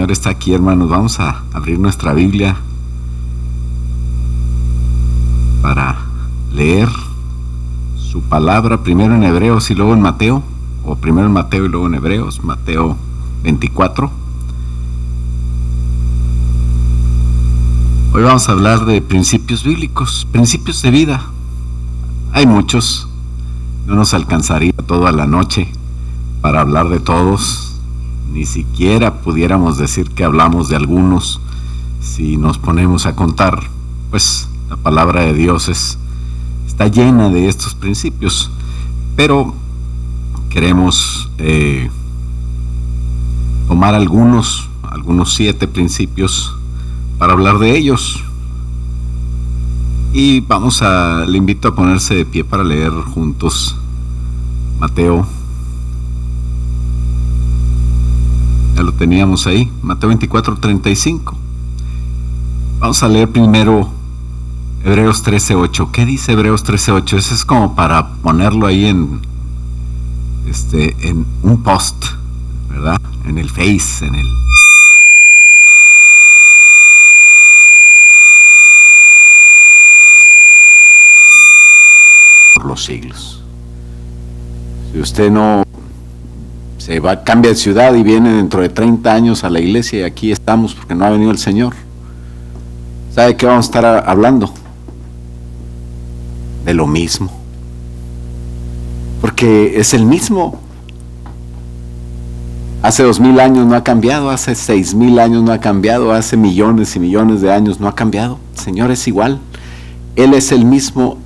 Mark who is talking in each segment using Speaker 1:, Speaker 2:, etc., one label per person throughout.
Speaker 1: Señor está aquí, hermanos. Vamos a abrir nuestra Biblia para leer su palabra, primero en Hebreos y luego en Mateo, o primero en Mateo y luego en Hebreos, Mateo 24. Hoy vamos a hablar de principios bíblicos, principios de vida. Hay muchos, no nos alcanzaría toda la noche para hablar de todos. Ni siquiera pudiéramos decir que hablamos de algunos. Si nos ponemos a contar, pues la palabra de Dios está llena de estos principios, pero queremos tomar algunos 7 principios para hablar de ellos. Y le invito a ponerse de pie para leer juntos Mateo. Ya lo teníamos ahí, Mateo 24:35. Vamos a leer primero Hebreos 13:8. ¿Qué dice Hebreos 13:8? Ese es como para ponerlo ahí en un post, ¿verdad? En el Face, por los siglos. Si usted no cambia de ciudad y viene dentro de 30 años a la iglesia y aquí estamos porque no ha venido el Señor, ¿sabe qué vamos a estar hablando? De lo mismo, porque es el mismo. Hace 2000 años no ha cambiado, hace 6000 años no ha cambiado, hace millones y millones de años no ha cambiado. El Señor es igual, Él es el mismo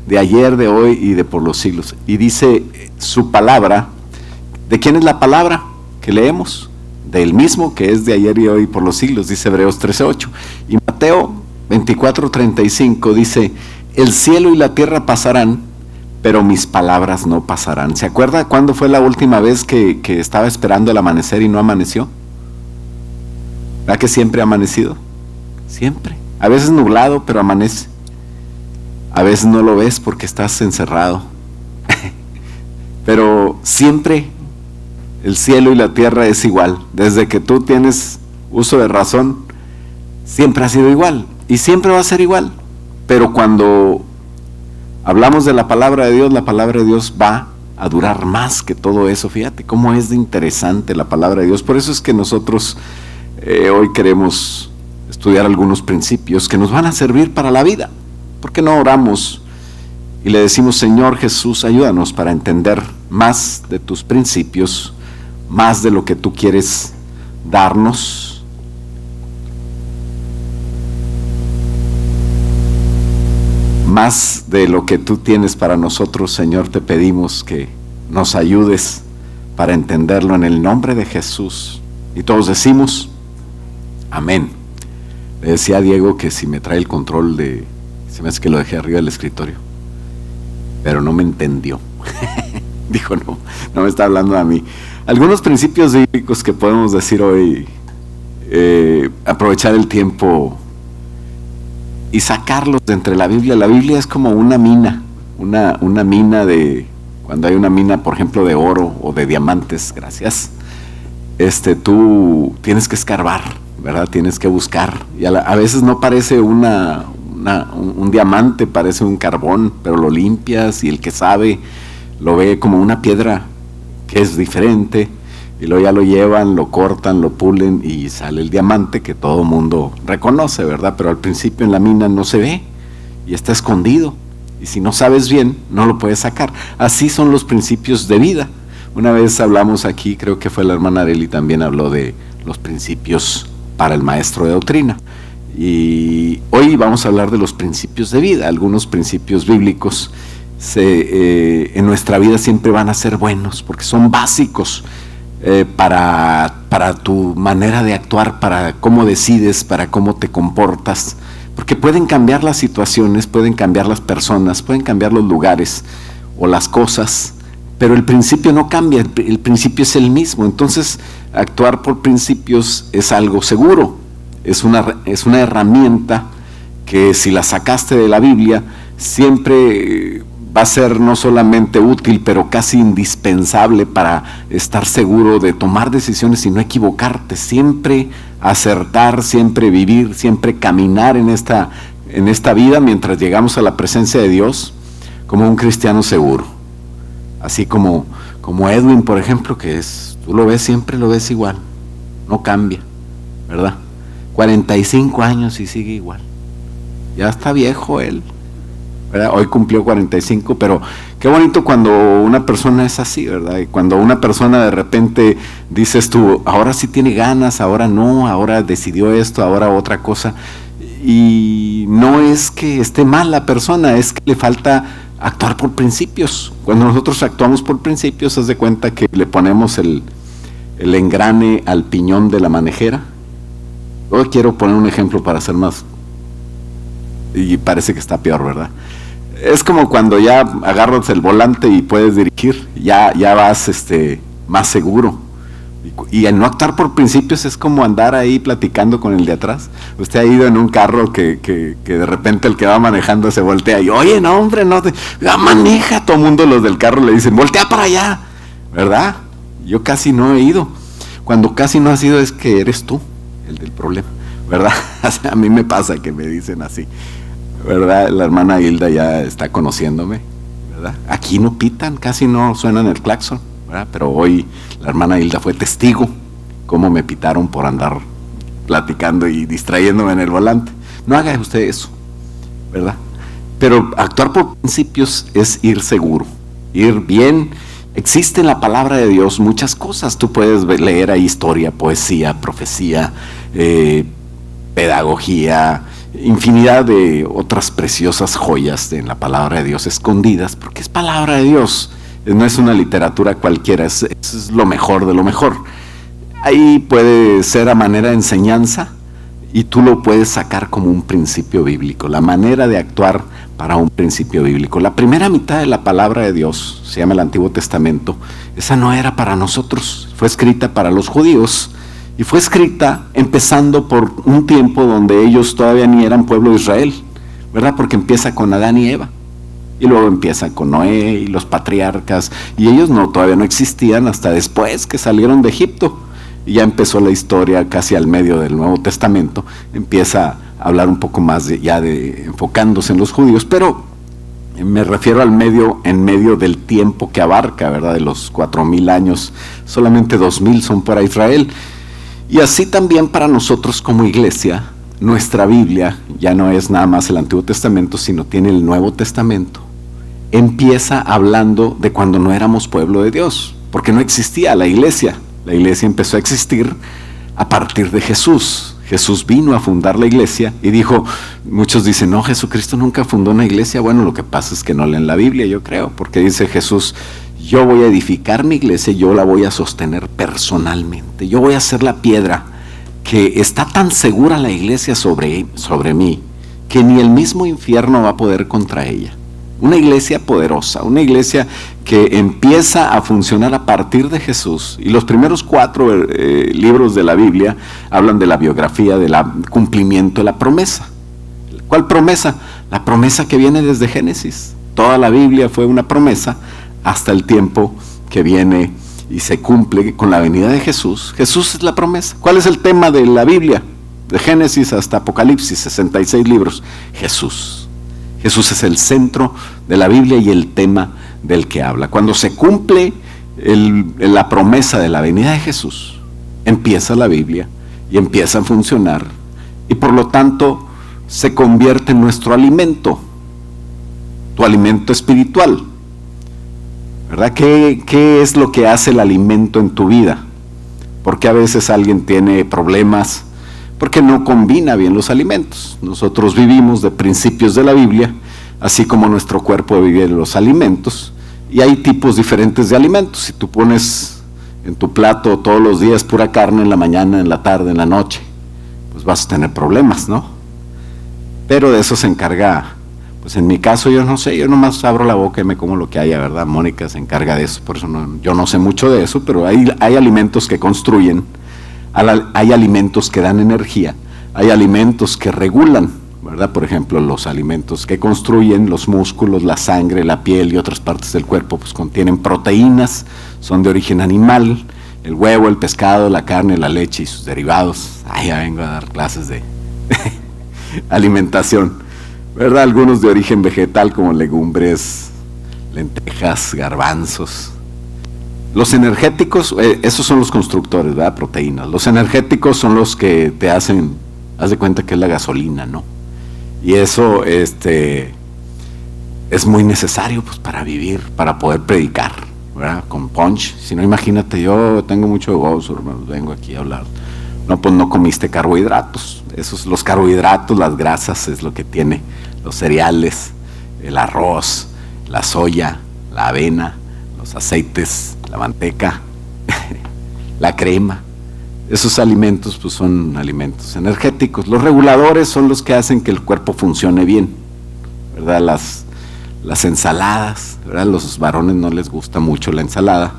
Speaker 1: de ayer, de hoy y de por los siglos. Y dice su palabra. ¿De quién es la palabra que leemos? Del mismo que es de ayer y hoy por los siglos, dice Hebreos 13:8. Y Mateo 24:35 dice: el cielo y la tierra pasarán, pero mis palabras no pasarán. ¿Se acuerda cuándo fue la última vez que estaba esperando el amanecer y no amaneció? ¿Verdad que siempre ha amanecido? Siempre. A veces nublado, pero amanece. A veces no lo ves porque estás encerrado. Pero siempre el cielo y la tierra es igual. Desde que tú tienes uso de razón, siempre ha sido igual y siempre va a ser igual. Pero cuando hablamos de la palabra de Dios va a durar más que todo eso. Fíjate cómo es de interesante la palabra de Dios. Por eso es que nosotros hoy queremos estudiar algunos principios que nos van a servir para la vida. ¿Por qué no oramos y le decimos: Señor Jesús, ayúdanos para entender más de tus principios, más de lo que tú quieres darnos? Más de lo que tú tienes para nosotros, Señor, te pedimos que nos ayudes para entenderlo en el nombre de Jesús. Y todos decimos amén. Le decía a Diego que si me trae el control se me hace que lo dejé arriba del escritorio, pero no me entendió. Dijo, no me está hablando a mí. Algunos principios bíblicos que podemos decir hoy, aprovechar el tiempo y sacarlos de entre la Biblia. La Biblia es como una mina, una mina cuando hay una mina, por ejemplo, de oro o de diamantes, gracias. Tú tienes que escarbar, ¿verdad? Tienes que buscar. Y a veces no parece un diamante, parece un carbón, pero lo limpias y el que sabe lo ve como una piedra que es diferente, y luego ya lo llevan, lo cortan, lo pulen y sale el diamante que todo el mundo reconoce, ¿verdad? Pero al principio en la mina no se ve y está escondido, y si no sabes bien no lo puedes sacar. Así son los principios de vida. Una vez hablamos aquí, creo que fue la hermana Areli, también habló de los principios para el maestro de doctrina. Y hoy vamos a hablar de los principios de vida. Algunos principios bíblicos en nuestra vida siempre van a ser buenos porque son básicos para tu manera de actuar, para cómo decides, para cómo te comportas, porque pueden cambiar las situaciones, pueden cambiar las personas, pueden cambiar los lugares o las cosas, pero el principio no cambia, el principio es el mismo. Entonces actuar por principios es algo seguro. Es una herramienta que si la sacaste de la Biblia siempre va a ser no solamente útil, pero casi indispensable para estar seguro de tomar decisiones y no equivocarte, siempre acertar, siempre vivir, siempre caminar en esta vida mientras llegamos a la presencia de Dios como un cristiano seguro. Así como Edwin, por ejemplo, que tú lo ves, siempre lo ves igual, no cambia, ¿verdad? 45 años y sigue igual. Ya está viejo él, ¿verdad? Hoy cumplió 45, pero qué bonito cuando una persona es así, ¿verdad? Y cuando una persona de repente dices tú, ahora sí tiene ganas, ahora no, ahora decidió esto, ahora otra cosa. Y no es que esté mal la persona, es que le falta actuar por principios. Cuando nosotros actuamos por principios, haz de cuenta que le ponemos el engrane al piñón de la manejera. Hoy quiero poner un ejemplo para hacer más, y parece que está peor, ¿verdad? Es como cuando ya agarras el volante y puedes dirigir, ya vas más seguro. Y el no actuar por principios es como andar ahí platicando con el de atrás. Usted ha ido en un carro que de repente el que va manejando se voltea y, oye, no, hombre, no, ya maneja. Todo el mundo, los del carro, le dicen, voltea para allá, ¿verdad? Yo casi no he ido. Cuando casi no has ido es que eres tú el del problema, ¿verdad? A mí me pasa que me dicen así, ¿verdad? La hermana Hilda ya está conociéndome, ¿verdad? Aquí no pitan, casi no suenan el claxon, ¿verdad? Pero hoy la hermana Hilda fue testigo cómo me pitaron por andar platicando y distrayéndome en el volante. No haga usted eso, ¿verdad? Pero actuar por principios es ir seguro, ir bien. Existe en la palabra de Dios muchas cosas. Tú puedes leer ahí historia, poesía, profecía, pedagogía, infinidad de otras preciosas joyas en la palabra de Dios escondidas, porque es palabra de Dios, no es una literatura cualquiera, es lo mejor de lo mejor. Ahí puede ser a manera de enseñanza y tú lo puedes sacar como un principio bíblico, la manera de actuar para un principio bíblico. La primera mitad de la palabra de Dios, se llama el Antiguo Testamento, esa no era para nosotros, fue escrita para los judíos. Y fue escrita empezando por un tiempo donde ellos todavía ni eran pueblo de Israel, ¿verdad? Porque empieza con Adán y Eva, y luego empieza con Noé y los patriarcas, y ellos todavía no existían hasta después que salieron de Egipto. Y ya empezó la historia casi al medio del Nuevo Testamento, empieza a hablar un poco más enfocándose en los judíos, pero me refiero en medio del tiempo que abarca, ¿verdad? De los 4000 años, solamente 2000 son para Israel. Y así también para nosotros como iglesia, nuestra Biblia ya no es nada más el Antiguo Testamento, sino tiene el Nuevo Testamento. Empieza hablando de cuando no éramos pueblo de Dios, porque no existía la iglesia. La iglesia empezó a existir a partir de Jesús. Jesús vino a fundar la iglesia y dijo, muchos dicen, no, Jesucristo nunca fundó una iglesia. Bueno, lo que pasa es que no leen la Biblia, yo creo, porque dice Jesús, yo voy a edificar mi iglesia, yo la voy a sostener personalmente, yo voy a ser la piedra, que está tan segura la iglesia sobre mí, que ni el mismo infierno va a poder contra ella. Una iglesia poderosa, una iglesia que empieza a funcionar a partir de Jesús. Y los primeros 4 libros de la Biblia hablan de la biografía, del cumplimiento de la promesa. ¿Cuál promesa? La promesa que viene desde Génesis. Toda la Biblia fue una promesa hasta el tiempo que viene y se cumple con la venida de Jesús. Jesús es la promesa. ¿Cuál es el tema de la Biblia? De Génesis hasta Apocalipsis, 66 libros. Jesús. Jesús es el centro de la Biblia y el tema del que habla. Cuando se cumple la promesa de la venida de Jesús, empieza la Biblia y empieza a funcionar. Y por lo tanto se convierte en nuestro alimento, tu alimento espiritual. ¿Verdad? ¿Qué es lo que hace el alimento en tu vida? Porque a veces alguien tiene problemas porque no combina bien los alimentos. Nosotros vivimos de principios de la Biblia, así como nuestro cuerpo vive de los alimentos, y hay tipos diferentes de alimentos. Si tú pones en tu plato todos los días pura carne en la mañana, en la tarde, en la noche, pues vas a tener problemas, ¿no? Pero de eso se encarga, pues en mi caso yo no sé, yo nomás abro la boca y me como lo que haya, ¿verdad? Mónica se encarga de eso, por eso yo no sé mucho de eso, pero hay alimentos que construyen, hay alimentos que dan energía, hay alimentos que regulan, ¿verdad? Por ejemplo, los alimentos que construyen los músculos, la sangre, la piel y otras partes del cuerpo, pues contienen proteínas, son de origen animal, el huevo, el pescado, la carne, la leche y sus derivados. Ya vengo a dar clases de alimentación, ¿verdad? Algunos de origen vegetal como legumbres, lentejas, garbanzos. Los energéticos, esos son los constructores, ¿verdad? Proteínas. Los energéticos son los que te hacen, haz de cuenta que es la gasolina, ¿no? Y eso es muy necesario pues, para vivir, para poder predicar, ¿verdad? Con punch. Si no, imagínate, yo tengo mucho gozo, hermanos, vengo aquí a hablar. No, pues no comiste carbohidratos. Los carbohidratos, las grasas, es lo que tiene los cereales, el arroz, la soya, la avena, los aceites, la manteca, la crema. Esos alimentos pues son alimentos energéticos. Los reguladores son los que hacen que el cuerpo funcione bien, ¿verdad? Las ensaladas, ¿verdad? Los varones no les gusta mucho la ensalada,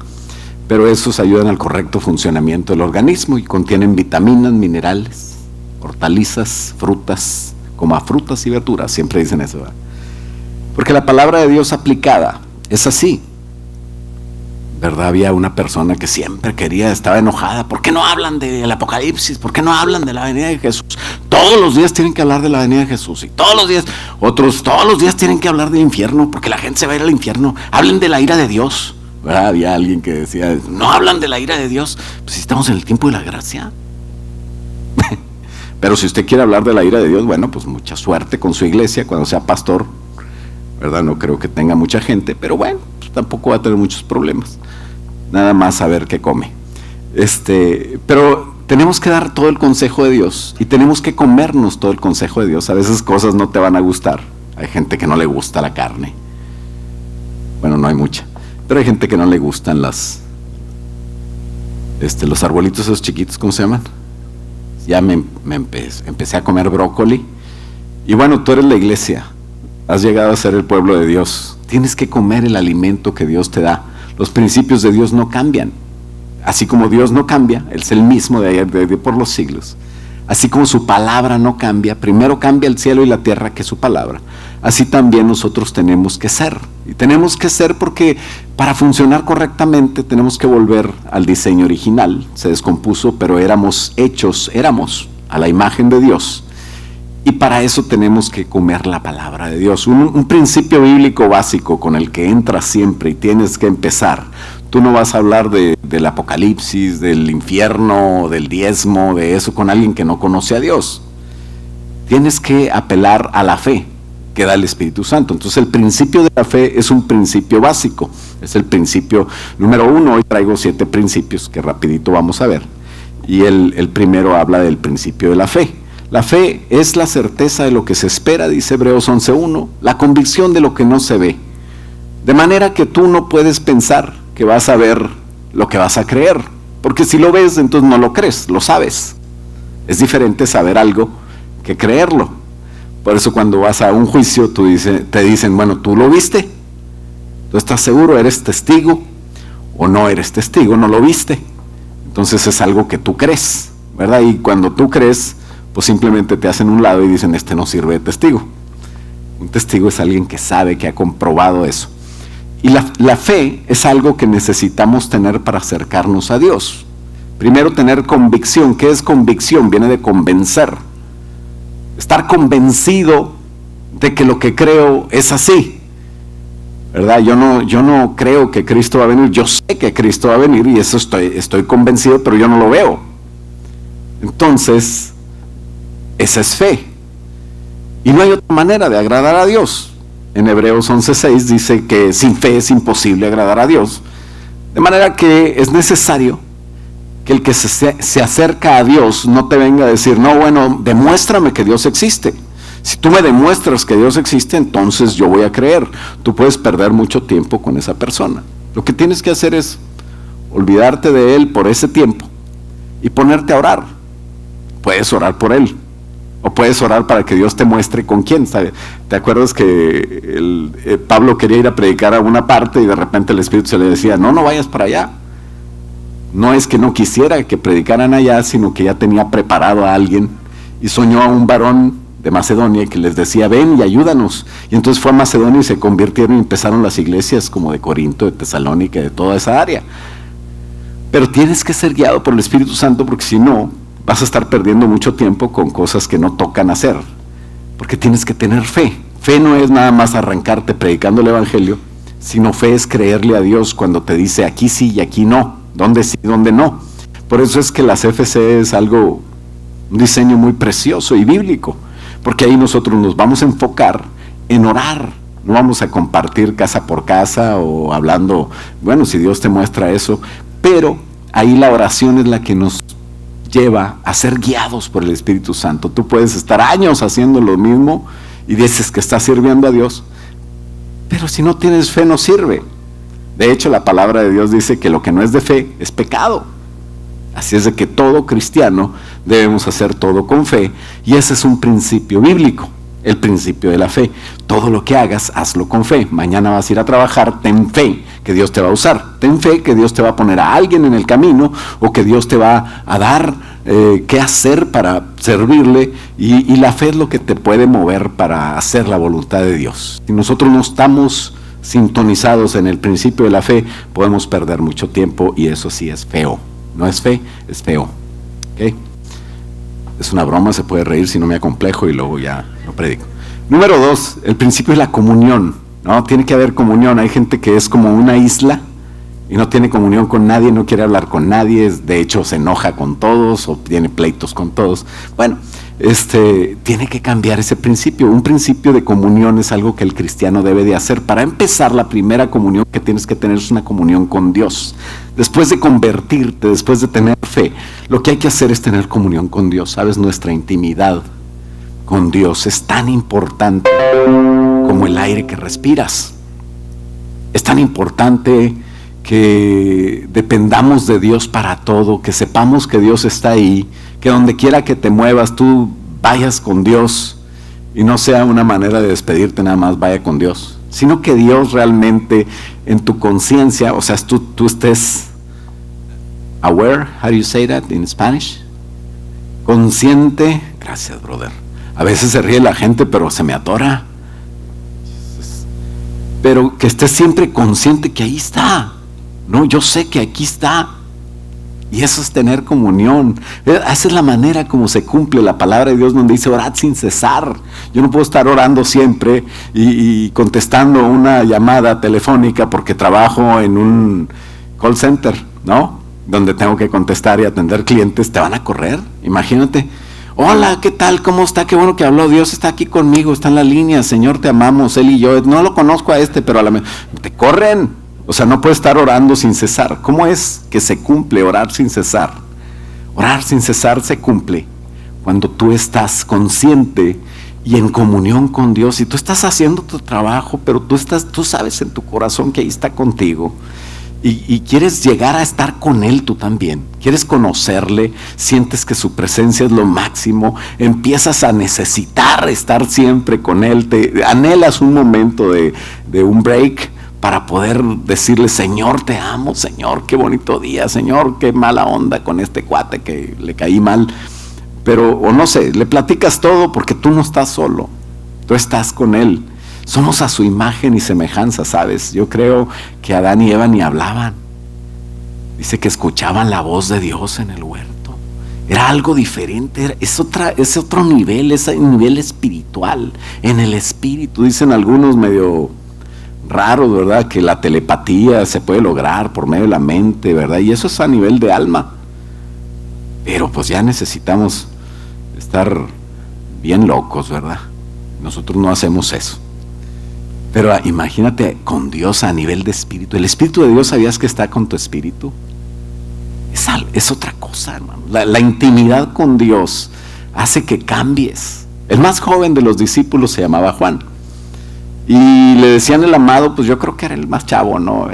Speaker 1: pero esos ayudan al correcto funcionamiento del organismo y contienen vitaminas, minerales, hortalizas, frutas, coma frutas y verduras, siempre dicen eso, ¿verdad? Porque la palabra de Dios aplicada es así. ¿Verdad? Había una persona que siempre estaba enojada. ¿Por qué no hablan del Apocalipsis? ¿Por qué no hablan de la venida de Jesús? Todos los días tienen que hablar de la venida de Jesús. Y todos los días tienen que hablar del infierno, porque la gente se va a ir al infierno. Hablen de la ira de Dios, ¿verdad? Había alguien que decía, no hablan de la ira de Dios. Pues si estamos en el tiempo de la gracia. Pero si usted quiere hablar de la ira de Dios, bueno, pues mucha suerte con su iglesia cuando sea pastor, ¿verdad? No creo que tenga mucha gente, pero bueno, pues tampoco va a tener muchos problemas. Nada más saber qué come. Pero tenemos que dar todo el consejo de Dios y tenemos que comernos todo el consejo de Dios. A veces cosas no te van a gustar. Hay gente que no le gusta la carne. Bueno, no hay mucha, pero hay gente que no le gustan los arbolitos esos chiquitos, ¿cómo se llaman? Ya empecé a comer brócoli. Y bueno, tú eres la iglesia, has llegado a ser el pueblo de Dios. Tienes que comer el alimento que Dios te da. Los principios de Dios no cambian. Así como Dios no cambia, Él es el mismo de ayer, de por los siglos. Así como su palabra no cambia, primero cambia el cielo y la tierra que su palabra. Así también nosotros tenemos que ser. Y tenemos que ser porque para funcionar correctamente tenemos que volver al diseño original. Se descompuso, pero éramos a la imagen de Dios. Y para eso tenemos que comer la palabra de Dios. Un principio bíblico básico con el que entras siempre y tienes que empezar. Tú no vas a hablar del Apocalipsis, del infierno, del diezmo, de eso con alguien que no conoce a Dios. Tienes que apelar a la fe que da el Espíritu Santo. Entonces el principio de la fe es un principio básico. Es el principio número 1. Hoy traigo 7 principios que rapidito vamos a ver. Y el primero habla del principio de la fe. La fe es la certeza de lo que se espera, dice Hebreos 11:1, la convicción de lo que no se ve. De manera que tú no puedes pensar que vas a ver lo que vas a creer, porque si lo ves, entonces no lo crees, lo sabes. Es diferente saber algo que creerlo. Por eso cuando vas a un juicio, te dicen, bueno, ¿tú lo viste? ¿Tú estás seguro? ¿Eres testigo? ¿O no eres testigo? ¿No lo viste? Entonces es algo que tú crees, ¿verdad? Y cuando tú crees, pues simplemente te hacen un lado y dicen, este no sirve de testigo. Un testigo es alguien que sabe, que ha comprobado eso. Y la fe es algo que necesitamos tener para acercarnos a Dios. Primero, tener convicción. ¿Qué es convicción? Viene de convencer. Estar convencido de que lo que creo es así, ¿verdad? Yo no creo que Cristo va a venir. Yo sé que Cristo va a venir y eso estoy convencido, pero yo no lo veo. Entonces, esa es fe. Y no hay otra manera de agradar a Dios. En Hebreos 11:6 dice que sin fe es imposible agradar a Dios. De manera que es necesario que el que se acerca a Dios no te venga a decir, no, bueno, demuéstrame que Dios existe. Si tú me demuestras que Dios existe, entonces yo voy a creer. Tú puedes perder mucho tiempo con esa persona. Lo que tienes que hacer es olvidarte de él por ese tiempo y ponerte a orar. Puedes orar por él. O puedes orar para que Dios te muestre con quién. ¿Sabe? ¿Te acuerdas que Pablo quería ir a predicar a una parte y de repente el Espíritu se le decía, no vayas para allá? No es que no quisiera que predicaran allá, sino que ya tenía preparado a alguien y soñó a un varón de Macedonia que les decía, ven y ayúdanos. Y entonces fue a Macedonia y se convirtieron y empezaron las iglesias como de Corinto, de Tesalónica, de toda esa área. Pero tienes que ser guiado por el Espíritu Santo, porque si no, vas a estar perdiendo mucho tiempo con cosas que no tocan hacer. Porque tienes que tener fe. Fe no es nada más arrancarte predicando el Evangelio, sino fe es creerle a Dios cuando te dice aquí sí y aquí no, dónde sí y dónde no. Por eso es que las FC es algo, un diseño muy precioso y bíblico, porque ahí nosotros nos vamos a enfocar en orar. No vamos a compartir casa por casa o hablando, bueno, si Dios te muestra eso, pero ahí la oración es la que nos lleva a ser guiados por el Espíritu Santo. Tú puedes estar años haciendo lo mismo y dices que estás sirviendo a Dios, pero si no tienes fe no sirve. De hecho, la palabra de Dios dice que lo que no es de fe es pecado. Así es de que todo cristiano debemos hacer todo con fe, y ese es un principio bíblico, el principio de la fe. Todo lo que hagas, hazlo con fe. Mañana vas a ir a trabajar, ten fe que Dios te va a usar. Ten fe que Dios te va a poner a alguien en el camino, o que Dios te va a dar qué hacer para servirle, y la fe es lo que te puede mover para hacer la voluntad de Dios. Si nosotros no estamos sintonizados en el principio de la fe, podemos perder mucho tiempo, y eso sí es feo. No es fe, es feo. ¿Okay? Es una broma, se puede reír si no me acomplejo y luego ya lo predico. Número 2, el principio de la comunión, ¿no? Tiene que haber comunión. Hay gente que es como una isla y no tiene comunión con nadie, no quiere hablar con nadie, de hecho se enoja con todos o tiene pleitos con todos. Bueno, tiene que cambiar ese principio. Un principio de comunión es algo que el cristiano debe de hacer. Para empezar, la primera comunión que tienes que tener es una comunión con Dios. Después de convertirte, después de tener fe, lo que hay que hacer es tener comunión con Dios. ¿Sabes? Nuestra intimidad con Dios es tan importante como el aire que respiras. Es tan importante que dependamos de Dios para todo, que sepamos que Dios está ahí, que donde quiera que te muevas, tú vayas con Dios, y no sea una manera de despedirte nada más, vaya con Dios, sino que Dios realmente en tu conciencia, o sea, tú estés aware, how do you say that in Spanish? Consciente, gracias brother, a veces se ríe la gente pero se me atora, pero que estés siempre consciente que ahí está. No, yo sé que aquí está. Y eso es tener comunión. Esa es la manera como se cumple la palabra de Dios, donde dice orad sin cesar. Yo no puedo estar orando siempre y contestando una llamada telefónica porque trabajo en un call center, ¿no? Donde tengo que contestar y atender clientes. Te van a correr, imagínate. Hola, ¿qué tal? ¿Cómo está? Qué bueno que habló. Dios está aquí conmigo, está en la línea. Señor, te amamos, Él y yo. No lo conozco a pero te corren. O sea, no puedes estar orando sin cesar. ¿Cómo es que se cumple orar sin cesar? Orar sin cesar se cumple cuando tú estás consciente y en comunión con Dios, y tú estás haciendo tu trabajo, pero tú sabes en tu corazón que ahí está contigo, y quieres llegar a estar con Él tú también. Quieres conocerle, sientes que su presencia es lo máximo, empiezas a necesitar estar siempre con Él, te anhelas un momento de un break, para poder decirle, Señor, te amo, Señor, qué bonito día, Señor, qué mala onda con este cuate que le caí mal. Pero, o no sé, le platicas todo porque tú no estás solo, tú estás con Él. Somos a su imagen y semejanza, ¿sabes? Yo creo que Adán y Eva ni hablaban. Dice que escuchaban la voz de Dios en el huerto. Era algo diferente, es otro nivel, es un nivel espiritual. En el espíritu, dicen algunos medio raro, ¿verdad? Que la telepatía se puede lograr por medio de la mente, ¿verdad? Y eso es a nivel de alma. Pero pues ya necesitamos estar bien locos, ¿verdad? Nosotros no hacemos eso. Pero imagínate con Dios a nivel de espíritu. El Espíritu de Dios, ¿sabías que está con tu espíritu? Es otra cosa, hermano. La intimidad con Dios hace que cambies. El más joven de los discípulos se llamaba Juan. Y le decían el amado, pues yo creo que era el más chavo, ¿no?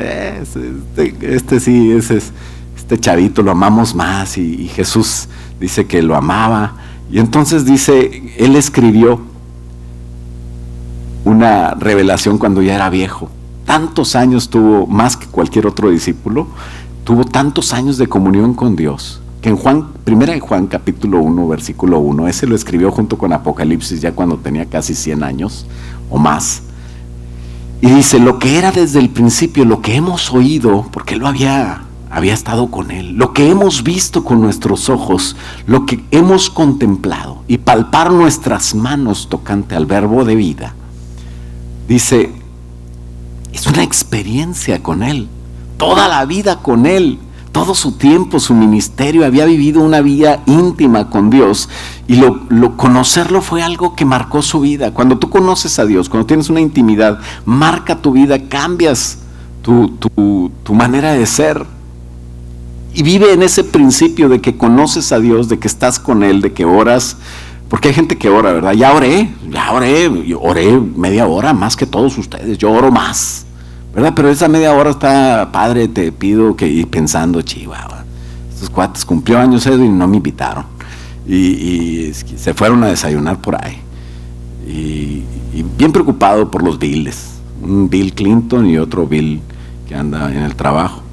Speaker 1: Este chavito lo amamos más, y Jesús dice que lo amaba. Y entonces dice, él escribió una revelación cuando ya era viejo. Tantos años tuvo, más que cualquier otro discípulo, tuvo tantos años de comunión con Dios, que en primera de Juan capítulo 1, versículo 1, ese lo escribió junto con Apocalipsis ya cuando tenía casi 100 años o más. Y dice, lo que era desde el principio, lo que hemos oído, porque él había estado con él, lo que hemos visto con nuestros ojos, lo que hemos contemplado y palpar nuestras manos tocante al verbo de vida. Dice, es una experiencia con él, toda la vida con él, todo su tiempo, su ministerio, había vivido una vida íntima con Dios y conocerlo fue algo que marcó su vida. Cuando tú conoces a Dios, cuando tienes una intimidad, marca tu vida, cambias tu manera de ser y vive en ese principio de que conoces a Dios, de que estás con Él, de que oras, porque hay gente que ora, ¿verdad? Ya oré media hora más que todos ustedes, yo oro más, ¿verdad? Pero esa media hora está, Padre, te pido que, y pensando, chihuahua, estos cuates cumplió años y no me invitaron, y se fueron a desayunar por ahí, y bien preocupado por los billes, un Bill Clinton y otro Bill que anda en el trabajo,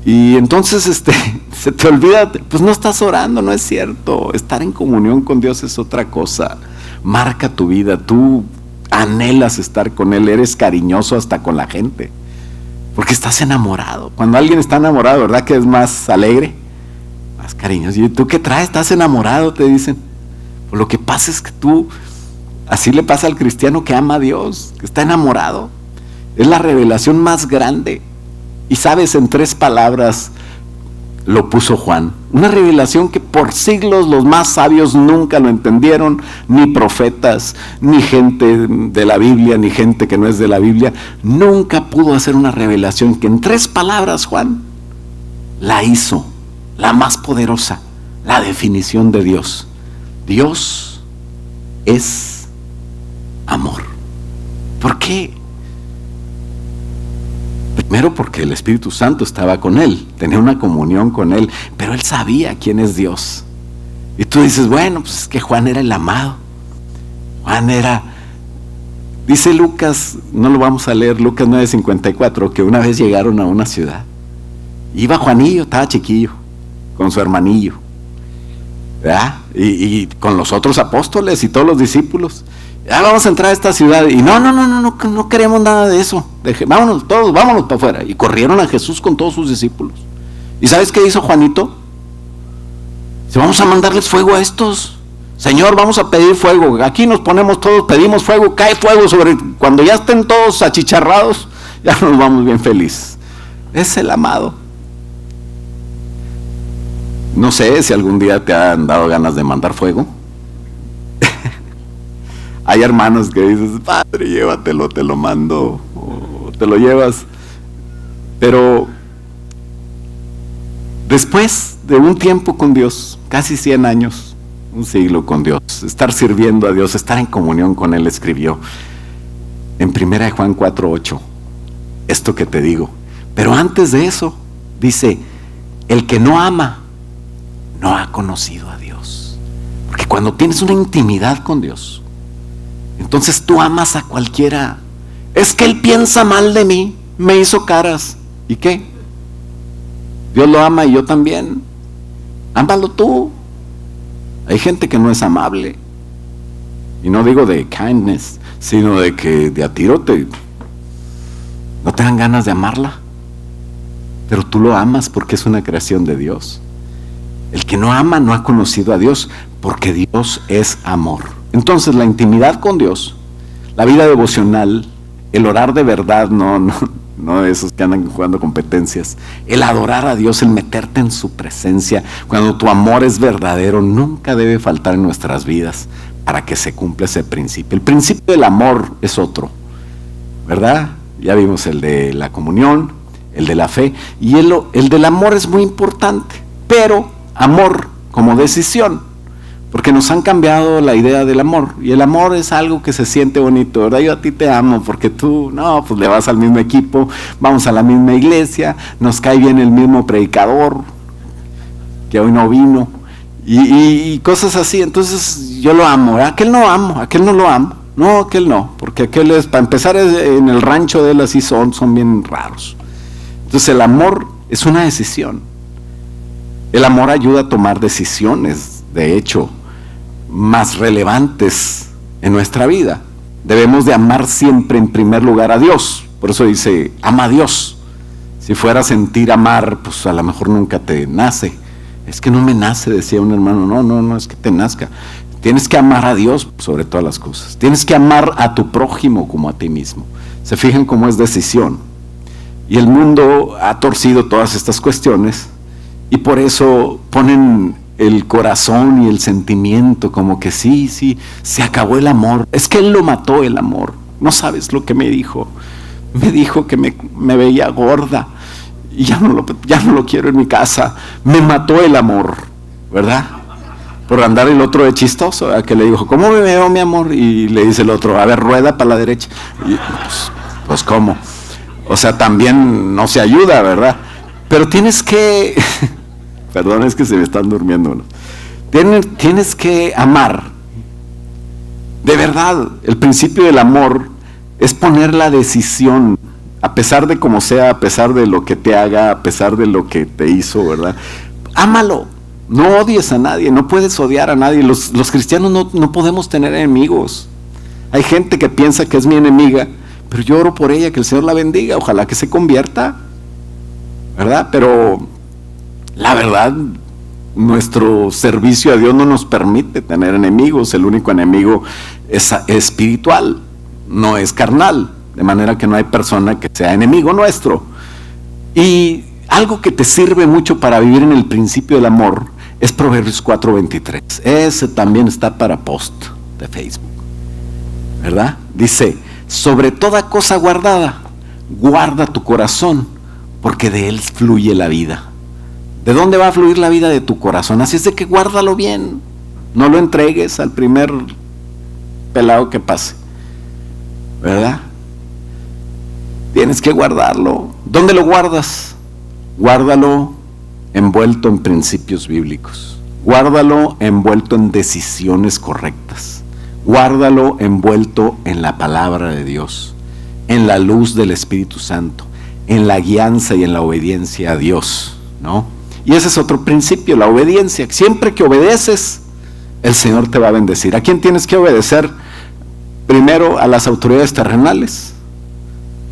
Speaker 1: y entonces se te olvida, pues no estás orando, no es cierto, estar en comunión con Dios es otra cosa, marca tu vida, tú anhelas estar con Él, eres cariñoso hasta con la gente, porque estás enamorado. Cuando alguien está enamorado, ¿verdad que es más alegre? Más cariñoso. ¿Y tú qué traes? ¿Estás enamorado? Te dicen. Pues lo que pasa es que tú, así le pasa al cristiano que ama a Dios, que está enamorado. Es la revelación más grande. Y sabes, en 3 palabras lo puso Juan. Una revelación que por siglos los más sabios nunca lo entendieron, ni profetas, ni gente de la Biblia, ni gente que no es de la Biblia. Nunca pudo hacer una revelación que en 3 palabras Juan la hizo, la más poderosa, la definición de Dios. Dios es amor. ¿Por qué? Primero porque el Espíritu Santo estaba con él, tenía una comunión con él, pero él sabía quién es Dios. Y tú dices, bueno, pues es que Juan era el amado. Juan era, dice Lucas, no lo vamos a leer, Lucas 9:54, que una vez llegaron a una ciudad. Iba Juanillo, estaba chiquillo, con su hermanillo, ¿verdad? Y con los otros apóstoles y todos los discípulos. Ya vamos a entrar a esta ciudad y no queremos nada de eso. Vámonos todos, vámonos para afuera. Y corrieron a Jesús con todos sus discípulos. ¿Y sabes qué hizo Juanito? Dice, vamos a mandarles fuego a estos. Señor, vamos a pedir fuego. Aquí nos ponemos todos, pedimos fuego, cae fuego sobre. Cuando ya estén todos achicharrados, ya nos vamos bien felices. Es el amado. No sé si algún día te han dado ganas de mandar fuego. Hay hermanos que dices, Padre, llévatelo, te lo mando, o te lo llevas. Pero después de un tiempo con Dios, casi 100 años, un siglo con Dios, estar sirviendo a Dios, estar en comunión con Él, escribió en 1 Juan 4:8, esto que te digo. Pero antes de eso, dice, el que no ama, no ha conocido a Dios. Porque cuando tienes una intimidad con Dios, entonces tú amas a cualquiera. Es que él piensa mal de mí, me hizo caras. ¿Y qué? Dios lo ama y yo también. Ámalo tú. Hay gente que no es amable. Y no digo de kindness, sino de que de a tiro no te dan ganas de amarla. Pero tú lo amas porque es una creación de Dios. El que no ama no ha conocido a Dios, porque Dios es amor. Entonces la intimidad con Dios, la vida devocional, el orar de verdad, no esos que andan jugando competencias, el adorar a Dios, el meterte en su presencia, cuando tu amor es verdadero, nunca debe faltar en nuestras vidas para que se cumpla ese principio. El principio del amor es otro, ¿verdad? Ya vimos el de la comunión, el de la fe, y el del amor es muy importante, pero amor como decisión. Porque nos han cambiado la idea del amor. Y el amor es algo que se siente bonito, ¿verdad? Yo a ti te amo porque tú, pues le vas al mismo equipo, vamos a la misma iglesia, nos cae bien el mismo predicador, que hoy no vino, y cosas así. Entonces yo lo amo, aquel no amo, aquel no lo amo. No, aquel no, porque aquel es, para empezar, en el rancho de él así son bien raros. Entonces el amor es una decisión. El amor ayuda a tomar decisiones, de hecho, más relevantes en nuestra vida. Debemos de amar siempre en primer lugar a Dios. Por eso dice, ama a Dios. Si fuera a sentir amar, pues a lo mejor nunca te nace. Es que no me nace, decía un hermano. No, es que te nazca. Tienes que amar a Dios sobre todas las cosas. Tienes que amar a tu prójimo como a ti mismo. Se fijan cómo es decisión. Y el mundo ha torcido todas estas cuestiones y por eso ponen el corazón y el sentimiento como que sí, se acabó el amor. Es que él lo mató, el amor. No sabes lo que me dijo. Me dijo que me veía gorda y ya no lo quiero en mi casa. Me mató el amor, ¿verdad? Por andar el otro de chistoso, ¿verdad? Que le dijo, ¿cómo me veo, mi amor? Y le dice el otro, a ver, rueda para la derecha. Y, pues ¿cómo? O sea, también no se ayuda, ¿verdad? Pero tienes que, perdón, es que se me están durmiendo, ¿no? Tienes que amar. De verdad, el principio del amor es poner la decisión, a pesar de como sea, a pesar de lo que te haga, a pesar de lo que te hizo, ¿verdad? Ámalo. No odies a nadie, no puedes odiar a nadie. Los cristianos no podemos tener enemigos. Hay gente que piensa que es mi enemiga, pero yo oro por ella, que el Señor la bendiga, ojalá que se convierta, ¿verdad? Pero la verdad, nuestro servicio a Dios no nos permite tener enemigos. El único enemigo es espiritual, no es carnal, de manera que no hay persona que sea enemigo nuestro. Y algo que te sirve mucho para vivir en el principio del amor es Proverbios 4:23. Ese también está para post de Facebook, ¿verdad? Dice, sobre toda cosa guardada, guarda tu corazón, porque de él fluye la vida. ¿De dónde va a fluir la vida? De tu corazón. Así es de que guárdalo bien. No lo entregues al primer pelado que pase, ¿verdad? Tienes que guardarlo. ¿Dónde lo guardas? Guárdalo envuelto en principios bíblicos. Guárdalo envuelto en decisiones correctas. Guárdalo envuelto en la palabra de Dios, en la luz del Espíritu Santo, en la guianza y en la obediencia a Dios, ¿no? Y ese es otro principio, la obediencia. Siempre que obedeces, el Señor te va a bendecir. ¿A quién tienes que obedecer? Primero, a las autoridades terrenales.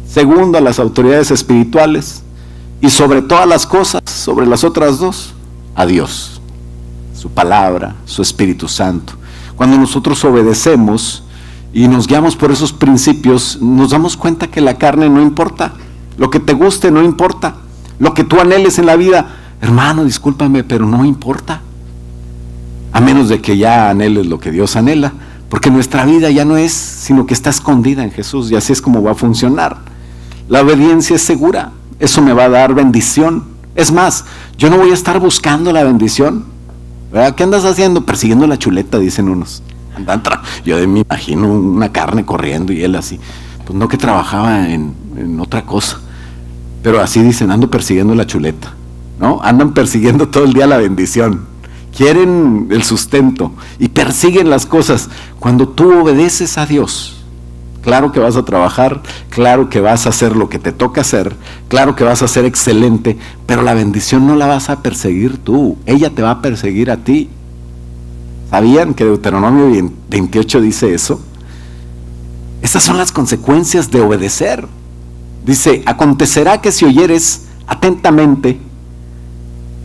Speaker 1: Segundo, a las autoridades espirituales. Y sobre todas las cosas, sobre las otras dos, a Dios, su palabra, su Espíritu Santo. Cuando nosotros obedecemos y nos guiamos por esos principios, nos damos cuenta que la carne no importa. Lo que te guste no importa. Lo que tú anheles en la vida, hermano, discúlpame, pero no importa. A menos de que ya anheles lo que Dios anhela. Porque nuestra vida ya no es, sino que está escondida en Jesús. Y así es como va a funcionar. La obediencia es segura. Eso me va a dar bendición. Es más, yo no voy a estar buscando la bendición, ¿verdad? ¿Qué andas haciendo? Persiguiendo la chuleta, dicen unos. Yo me imagino una carne corriendo y él así. Pues no, que trabajaba en otra cosa. Pero así dicen, ando persiguiendo la chuleta, ¿no? Andan persiguiendo todo el día la bendición. Quieren el sustento y persiguen las cosas. Cuando tú obedeces a Dios, claro que vas a trabajar, claro que vas a hacer lo que te toca hacer, claro que vas a ser excelente, pero la bendición no la vas a perseguir tú, ella te va a perseguir a ti. ¿Sabían que Deuteronomio 28 dice eso? Esas son las consecuencias de obedecer. Dice, acontecerá que si oyeres atentamente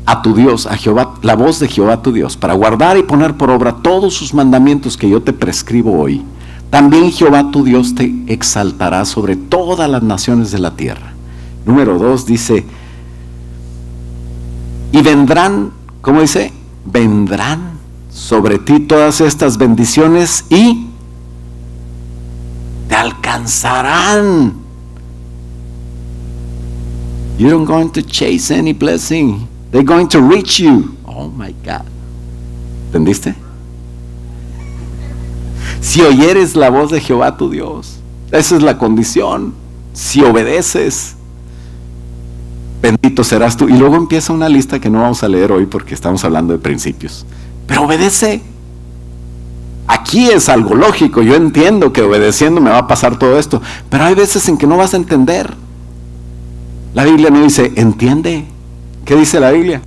Speaker 1: a tu Dios, a Jehová, la voz de Jehová tu Dios, para guardar y poner por obra todos sus mandamientos que yo te prescribo hoy, también Jehová tu Dios te exaltará sobre todas las naciones de la tierra. Número 2 dice, y vendrán, ¿cómo dice? Vendrán sobre ti todas estas bendiciones y te alcanzarán. You're not going to chase any blessing. They're going to reach you. Oh my God. ¿Entendiste? Si oyeres la voz de Jehová tu Dios, esa es la condición. Si obedeces, bendito serás tú. Y luego empieza una lista que no vamos a leer hoy porque estamos hablando de principios. Pero obedece. Aquí es algo lógico. Yo entiendo que obedeciendo me va a pasar todo esto, pero hay veces en que no vas a entender. La Biblia no dice, entiende. ¿Qué dice la Biblia?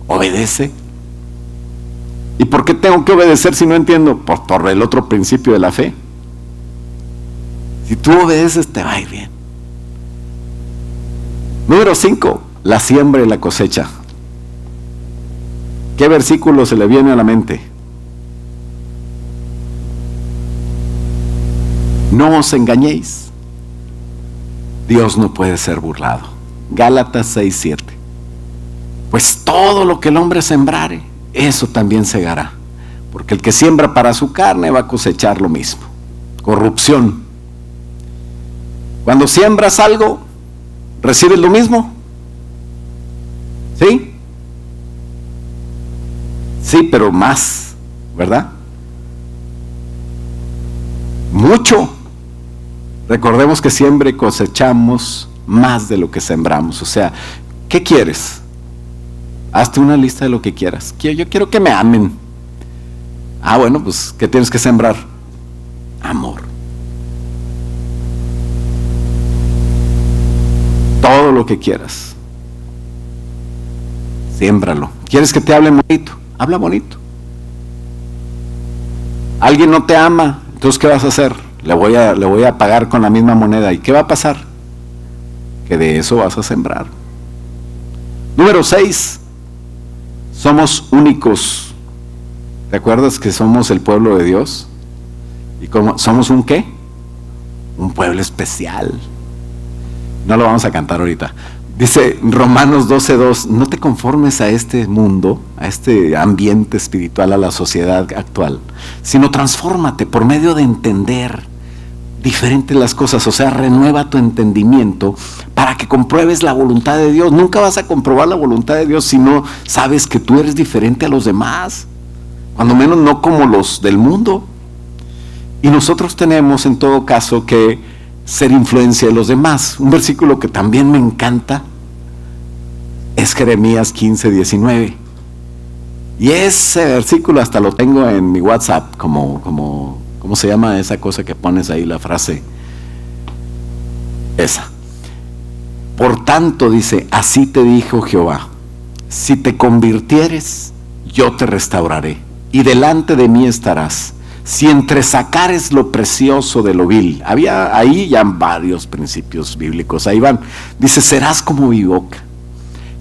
Speaker 1: Obedece. ¿Y por qué tengo que obedecer si no entiendo? Pues por el otro principio de la fe. Si tú obedeces, te va a ir bien. Número 5, la siembra y la cosecha. ¿Qué versículo se le viene a la mente? No os engañéis. Dios no puede ser burlado. Gálatas 6:7. Pues todo lo que el hombre sembrare, eso también segará. Porque el que siembra para su carne va a cosechar lo mismo. Corrupción. Cuando siembras algo, ¿recibes lo mismo? ¿Sí? Sí, pero más, ¿verdad? Mucho. Recordemos que siempre cosechamos más de lo que sembramos. O sea, ¿qué quieres? Hazte una lista de lo que quieras. Yo quiero que me amen. Ah, bueno, pues, ¿qué tienes que sembrar? Amor. Todo lo que quieras. Siémbralo. ¿Quieres que te hablen bonito? Habla bonito. Alguien no te ama, entonces ¿qué vas a hacer? Le voy a pagar con la misma moneda. ¿Y qué va a pasar? Que de eso vas a sembrar. Número 6. Somos únicos. ¿Te acuerdas que somos el pueblo de Dios? ¿Y cómo somos un qué? Un pueblo especial. No lo vamos a cantar ahorita. Dice Romanos 12:2, no te conformes a este mundo, a este ambiente espiritual, a la sociedad actual, sino transfórmate por medio de entender diferentes las cosas. O sea, renueva tu entendimiento para que compruebes la voluntad de Dios. Nunca vas a comprobar la voluntad de Dios si no sabes que tú eres diferente a los demás, cuando menos no como los del mundo. Y nosotros tenemos en todo caso que ser influencia de los demás. Un versículo que también me encanta es Jeremías 15:19. Y ese versículo hasta lo tengo en mi WhatsApp, ¿cómo se llama esa cosa que pones ahí, la frase? Esa. Por tanto, dice, así te dijo Jehová, si te convirtieres, yo te restauraré, y delante de mí estarás. Si entresacares lo precioso de lo vil. Había ahí ya varios principios bíblicos, ahí van. Dice, serás como mi boca,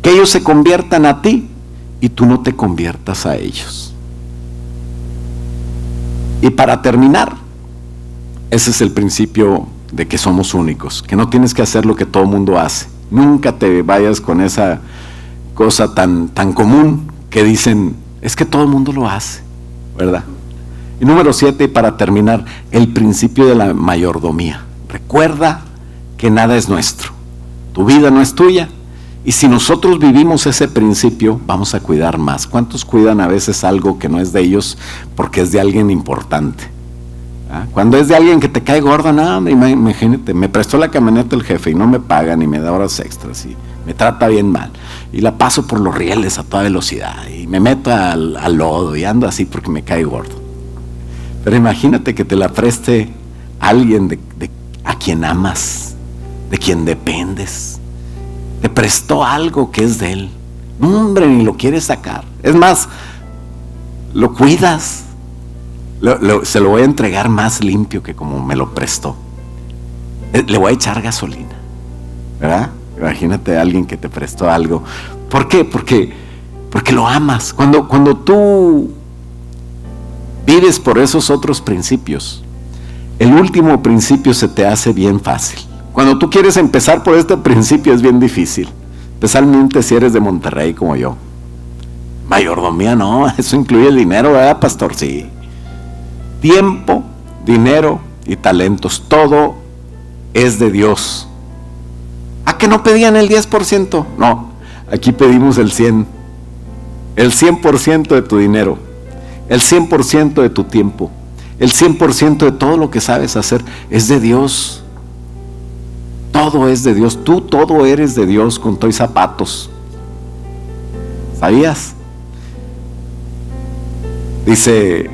Speaker 1: que ellos se conviertan a ti y tú no te conviertas a ellos. Y para terminar, ese es el principio de que somos únicos, que no tienes que hacer lo que todo el mundo hace. Nunca te vayas con esa cosa tan común que dicen, es que todo el mundo lo hace, ¿verdad? Y número 7, para terminar, el principio de la mayordomía. Recuerda que nada es nuestro, tu vida no es tuya, y si nosotros vivimos ese principio, vamos a cuidar más. ¿Cuántos cuidan a veces algo que no es de ellos porque es de alguien importante? ¿Ah? Cuando es de alguien que te cae gordo, no, imagínate, me prestó la camioneta el jefe y no me paga ni me da horas extras y me trata bien mal, y la paso por los rieles a toda velocidad y me meto al lodo y ando así porque me cae gordo. Pero imagínate que te la preste alguien a quien amas, de quien dependes. Te prestó algo que es de él. No, hombre, ni lo quieres sacar. Es más, lo cuidas. Se lo voy a entregar más limpio que como me lo prestó. Le voy a echar gasolina, ¿verdad? Imagínate a alguien que te prestó algo. ¿Por qué? Porque lo amas. Cuando tú vives por esos otros principios, el último principio se te hace bien fácil. Cuando tú quieres empezar por este principio es bien difícil, especialmente si eres de Monterrey como yo. Mayordomía no, eso incluye el dinero, ¿verdad, pastor? Sí. Tiempo, dinero y talentos, todo es de Dios. ¿A que no pedían el 10%? No, aquí pedimos el 100%. El 100% de tu dinero, el 100% de tu tiempo, el 100% de todo lo que sabes hacer es de Dios. Todo es de Dios. Tú todo eres de Dios con tus zapatos. ¿Sabías? Dice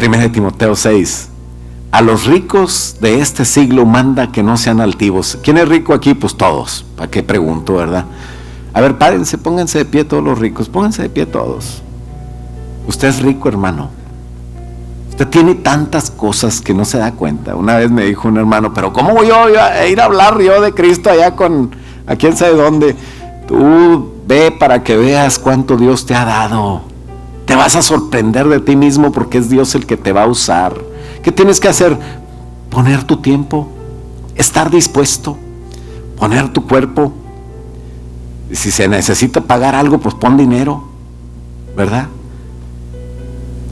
Speaker 1: 1 Timoteo 6, a los ricos de este siglo manda que no sean altivos. ¿Quién es rico aquí? Pues todos. ¿Para qué pregunto, verdad? A ver, párense, pónganse de pie todos los ricos, pónganse de pie todos. Usted es rico, hermano. Usted tiene tantas cosas que no se da cuenta. Una vez me dijo un hermano, pero ¿cómo voy yo a ir a hablar yo de Cristo allá con a quién sabe dónde? Tú ve para que veas cuánto Dios te ha dado. Te vas a sorprender de ti mismo porque es Dios el que te va a usar. ¿Qué tienes que hacer? Poner tu tiempo, estar dispuesto, poner tu cuerpo. Y si se necesita pagar algo, pues pon dinero, ¿verdad?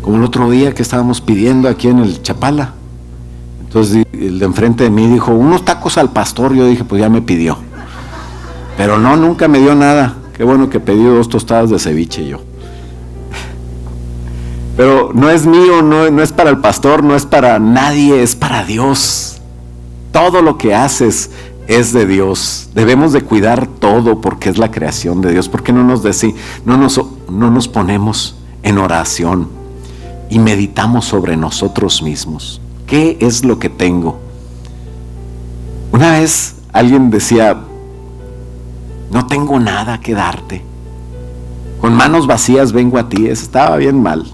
Speaker 1: Como el otro día que estábamos pidiendo aquí en el Chapala. Entonces el de enfrente de mí dijo, unos tacos al pastor. Yo dije, pues ya me pidió. Pero no, nunca me dio nada. Qué bueno que pedí 2 tostadas de ceviche yo. Pero no es mío, no es para el pastor, no es para nadie, es para Dios. Todo lo que haces es de Dios. Debemos de cuidar todo porque es la creación de Dios. ¿Por qué no nos ponemos en oración y meditamos sobre nosotros mismos? ¿Qué es lo que tengo? Una vez alguien decía, no tengo nada que darte. Con manos vacías vengo a ti. Eso estaba bien mal.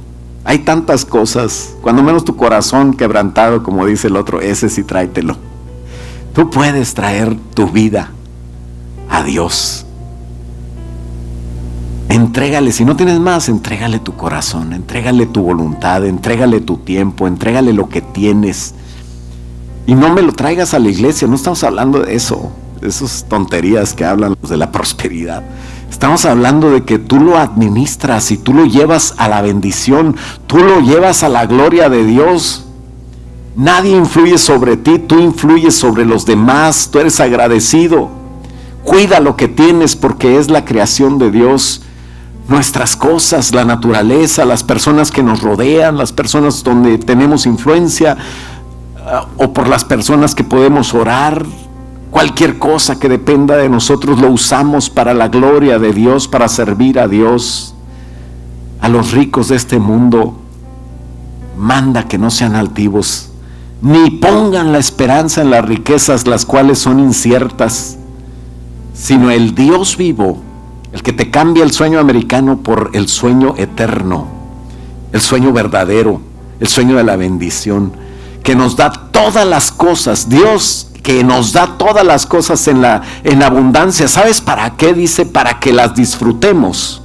Speaker 1: Hay tantas cosas, cuando menos tu corazón quebrantado, como dice el otro, ese sí tráetelo. Tú puedes traer tu vida a Dios. Entrégale, si no tienes más, entrégale tu corazón, entrégale tu voluntad, entrégale tu tiempo, entrégale lo que tienes. Y no me lo traigas a la iglesia, no estamos hablando de eso, de esas tonterías que hablan los de la prosperidad. Estamos hablando de que tú lo administras y tú lo llevas a la bendición, tú lo llevas a la gloria de Dios. Nadie influye sobre ti, tú influyes sobre los demás, tú eres agradecido. Cuida lo que tienes porque es la creación de Dios. Nuestras cosas, la naturaleza, las personas que nos rodean, las personas donde tenemos influencia, o por las personas que podemos orar. Cualquier cosa que dependa de nosotros lo usamos para la gloria de Dios, para servir a Dios. A los ricos de este mundo manda que no sean altivos, ni pongan la esperanza en las riquezas, las cuales son inciertas, sino el Dios vivo, el que te cambia el sueño americano por el sueño eterno, el sueño verdadero, el sueño de la bendición, que nos da todas las cosas. Dios que nos da todas las cosas en abundancia. ¿Sabes para qué? Dice, para que las disfrutemos.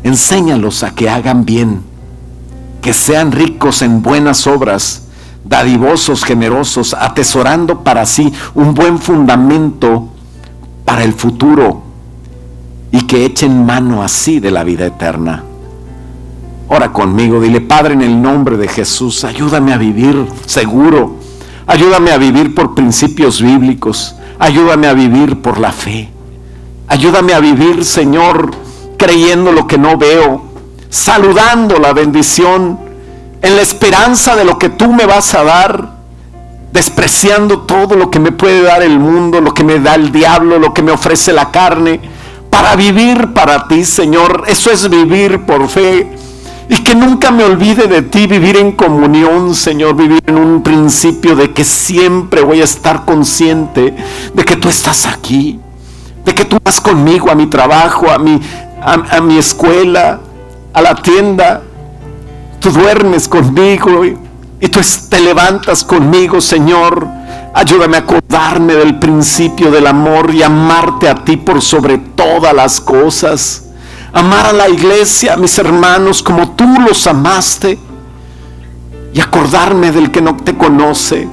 Speaker 1: Enséñalos a que hagan bien, que sean ricos en buenas obras, dadivosos, generosos, atesorando para sí un buen fundamento para el futuro, y que echen mano así de la vida eterna. Ora conmigo, dile: Padre, en el nombre de Jesús, ayúdame a vivir seguro. Ayúdame a vivir por principios bíblicos. Ayúdame a vivir por la fe. Ayúdame a vivir, Señor, creyendo lo que no veo, saludando la bendición, en la esperanza de lo que tú me vas a dar, despreciando todo lo que me puede dar el mundo, lo que me da el diablo, lo que me ofrece la carne, para vivir para ti, Señor. Eso es vivir por fe. Y que nunca me olvide de ti, vivir en comunión, Señor, vivir en un principio de que siempre voy a estar consciente de que tú estás aquí, de que tú vas conmigo a mi trabajo, a mi escuela, a la tienda. Tú duermes conmigo y tú te levantas conmigo, Señor. Ayúdame a acordarme del principio del amor y amarte a ti por sobre todas las cosas. Amar a la iglesia, a mis hermanos, como tú los amaste, y acordarme del que no te conoce,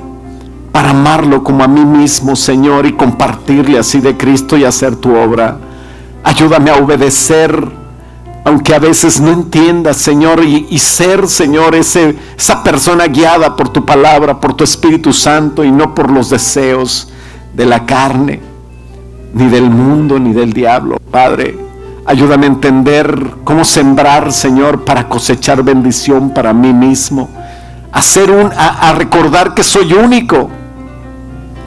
Speaker 1: para amarlo como a mí mismo, Señor, y compartirle así de Cristo y hacer tu obra. Ayúdame a obedecer, aunque a veces no entienda, Señor, y ser, Señor, esa persona guiada por tu palabra, por tu Espíritu Santo, y no por los deseos de la carne, ni del mundo, ni del diablo. Padre, ayúdame a entender cómo sembrar, Señor, para cosechar bendición para mí mismo. A recordar que soy único,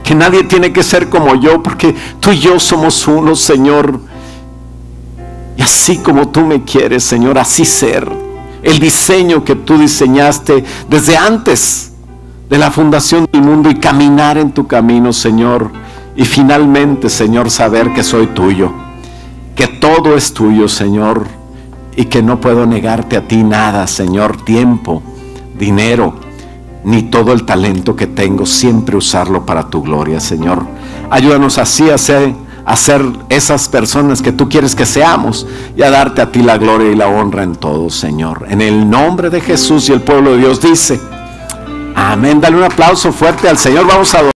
Speaker 1: que nadie tiene que ser como yo, porque tú y yo somos uno, Señor. Y así como tú me quieres, Señor, así ser. El diseño que tú diseñaste desde antes de la fundación del mundo, y caminar en tu camino, Señor. Y finalmente, Señor, saber que soy tuyo. que todo es tuyo, Señor, y que no puedo negarte a ti nada, Señor, tiempo, dinero, ni todo el talento que tengo, siempre usarlo para tu gloria, Señor. Ayúdanos así a ser esas personas que tú quieres que seamos, y a darte a ti la gloria y la honra en todo, Señor. En el nombre de Jesús, y el pueblo de Dios dice: amén. Dale un aplauso fuerte al Señor. Vamos a adorar.